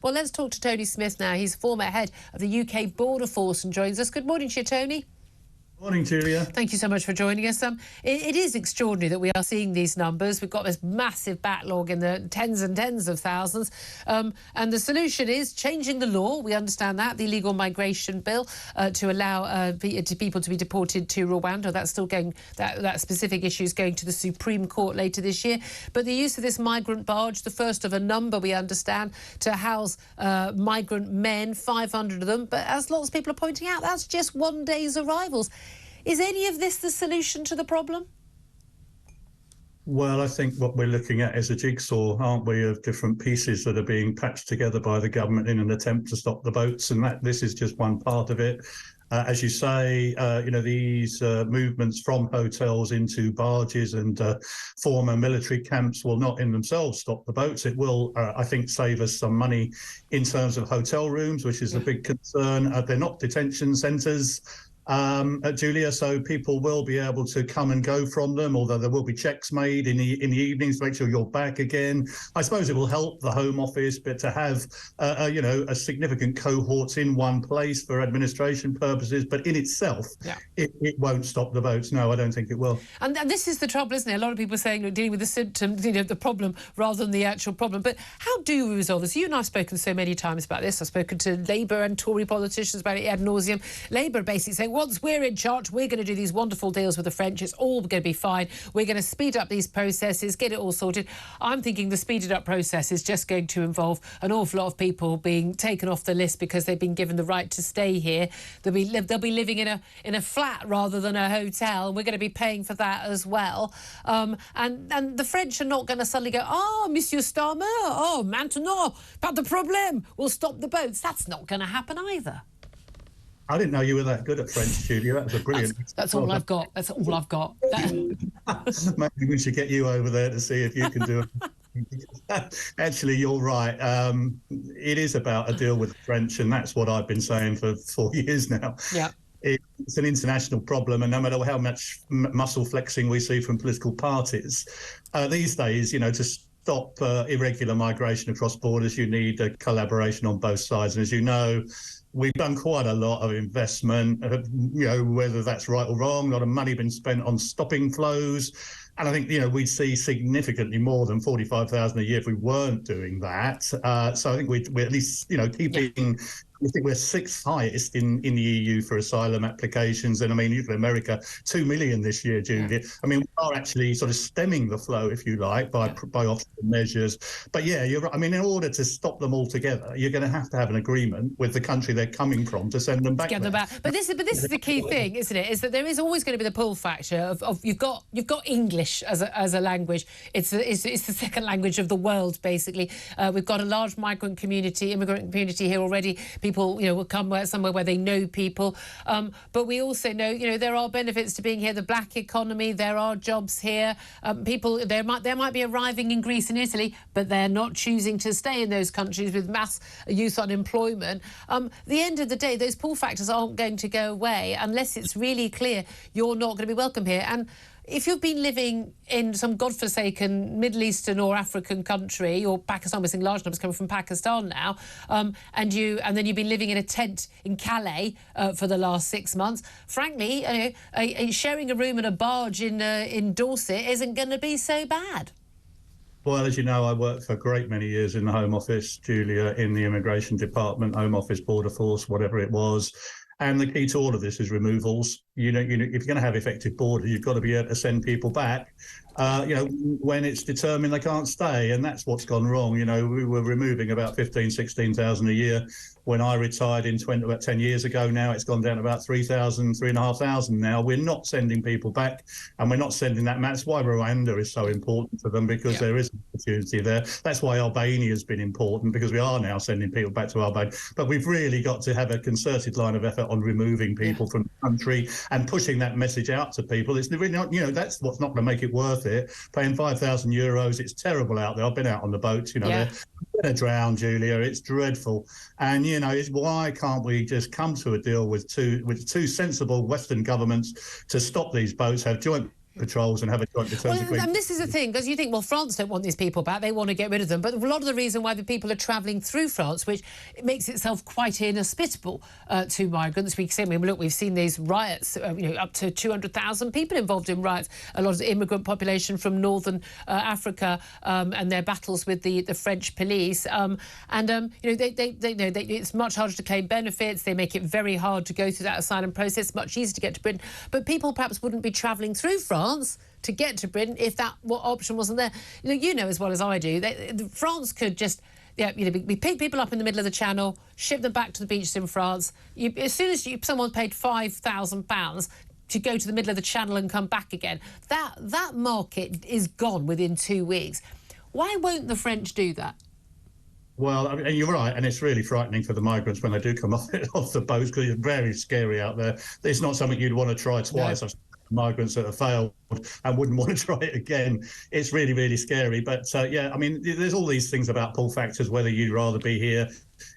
Well, let's talk to Tony Smith now. He's former head of the UK Border Force and joins us. Good morning to you, Tony. Morning, Julia. Thank you so much for joining us. It is extraordinary that we are seeing these numbers. We've got this massive backlog in the tens and tens of thousands. And the solution is changing the law. We understand that, the illegal migration bill to allow people to be deported to Rwanda. That's still going, that specific issue is going to the Supreme Court later this year. But the use of this migrant barge, the first of a number, we understand, to house migrant men, 500 of them. But as lots of people are pointing out, that's just one day's arrivals. Is any of this the solution to the problem? Well, I think what we're looking at is a jigsaw, aren't we, of different pieces that are being patched together by the government in an attempt to stop the boats, and this is just one part of it. As you say, these movements from hotels into barges and former military camps will not in themselves stop the boats. It will, I think, save us some money in terms of hotel rooms, which is a big concern. They're not detention centres. Julia, so people will be able to come and go from them, although there will be checks made in the evenings to make sure you're back again. I suppose it will help the Home Office, but to have a significant cohorts in one place for administration purposes, but in itself, it won't stop the boats. No, I don't think it will. And this is the trouble, isn't it? A lot of people are saying, dealing with the symptoms, the problem rather than the actual problem. But how do we resolve this? You and I have spoken so many times about this. I've spoken to Labour and Tory politicians about it ad nauseum. Labour basically saying, once we're in charge, we're going to do these wonderful deals with the French. It's all going to be fine. We're going to speed up these processes, get it all sorted. I'm thinking the speeded up process is just going to involve an awful lot of people being taken off the list because they've been given the right to stay here. They'll be living in a flat rather than a hotel. We're going to be paying for that as well. And the French are not going to suddenly go, Monsieur Starmer, maintenant, pas de problème, we'll stop the boats. That's not going to happen either. I didn't know you were that good at French, Julia. That was a brilliant... That's all I've got. That's all I've got. Maybe we should get you over there to see if you can do it. Actually, you're right. It is about a deal with the French, and that's what I've been saying for 4 years now. Yeah. It's an international problem, and no matter how much muscle flexing we see from political parties, these days, to stop irregular migration across borders, you need a collaboration on both sides. And as you know, we've done quite a lot of investment, whether that's right or wrong, a lot of money been spent on stopping flows. And I think, we'd see significantly more than 45,000 a year if we weren't doing that. So I think we're at least, keeping... I think we're sixth highest in the EU for asylum applications. And I mean, look at America, 2 million this year, Julia. I mean, we are actually sort of stemming the flow, if you like, by offshore measures. But yeah, you're right. I mean, in order to stop them altogether, you're going to have an agreement with the country they're coming from to send them back. Get them back. But this is the key thing, isn't it? Is that there is always going to be the pull factor of you've got English as a language. It's the second language of the world, basically. We've got a large immigrant community here already. People, will come somewhere where they know people. But we also know, there are benefits to being here. The black economy, there are jobs here. People, there might be arriving in Greece and Italy, but they're not choosing to stay in those countries with mass youth unemployment. At the end of the day, those pull factors aren't going to go away unless it's really clear you're not going to be welcome here. And if you've been living in some godforsaken Middle Eastern or African country, or Pakistan, we're seeing large numbers coming from Pakistan now, and then you've been living in a tent in Calais for the last 6 months, frankly, sharing a room in a barge in Dorset isn't going to be so bad. Well, as you know, I worked for a great many years in the Home Office, Julia, in the Immigration Department, Home Office, Border Force, whatever it was. And the key to all of this is removals. If you're going to have effective borders, you've got to be able to send people back, when it's determined they can't stay. And that's what's gone wrong. We were removing about 15,000, 16,000 a year when I retired about 10 years ago. Now it's gone down to about 3,000, 3,500 now. We're not sending people back, and we're not sending that. That's why Rwanda is so important for them, because there is an opportunity there. That's why Albania has been important, because we are now sending people back to Albania. But we've really got to have a concerted line of effort on removing people from the country and pushing that message out to people. It's really not, that's what's not going to make it worth it. Paying €5,000, it's terrible out there. I've been out on the boats, they're going to drown, Julia. It's dreadful. And, it's why can't we just come to a deal with two sensible Western governments to stop these boats, have joint patrols and have a joint returns agreement. And this is the thing, because you think, well, France don't want these people back, they want to get rid of them. But a lot of the reason why the people are travelling through France, which it makes itself quite inhospitable to migrants. We've seen these riots, up to 200,000 people involved in riots. A lot of the immigrant population from northern Africa and their battles with the French police. It's much harder to claim benefits. They make it very hard to go through that asylum process, much easier to get to Britain. But people perhaps wouldn't be travelling through France to get to Britain if that option wasn't there. You know as well as I do, France could just we pick people up in the middle of the Channel, ship them back to the beaches in France. As soon as someone paid £5,000 to go to the middle of the Channel and come back again, that market is gone within 2 weeks. Why won't the French do that? Well, I mean, you're right, and it's really frightening for the migrants when they do come off the boats, because it's very scary out there. It's not something you'd want to try twice. No. Migrants that have failed and wouldn't want to try it again. It's really, really scary. But there's all these things about pull factors, whether you'd rather be here.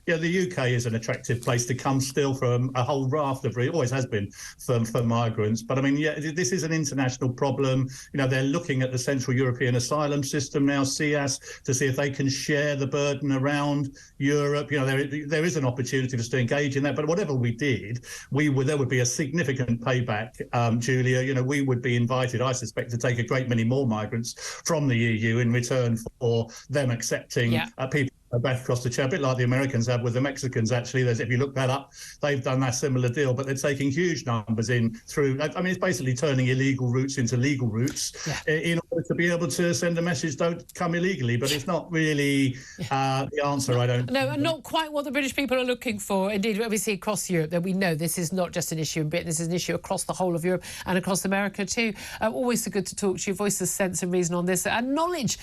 The UK is an attractive place to come still from a whole raft of, it always has been for migrants. But this is an international problem. They're looking at the Central European Asylum System now, CEAS, to see if they can share the burden around Europe. There is an opportunity for us to engage in that. But whatever we did, there would be a significant payback, Julia. We would be invited, I suspect, to take a great many more migrants from the EU in return for them accepting people back across the channel, a bit like the Americans have with the Mexicans, actually. If you look that up, they've done that similar deal, but they're taking huge numbers in through. It's basically turning illegal routes into legal routes in order to be able to send a message, don't come illegally. But it's not really the answer, I don't. No, and not quite what the British people are looking for. Indeed, we see across Europe that we know this is not just an issue in Britain, this is an issue across the whole of Europe and across America too. Always so good to talk to you. Voice of sense and reason on this and knowledge.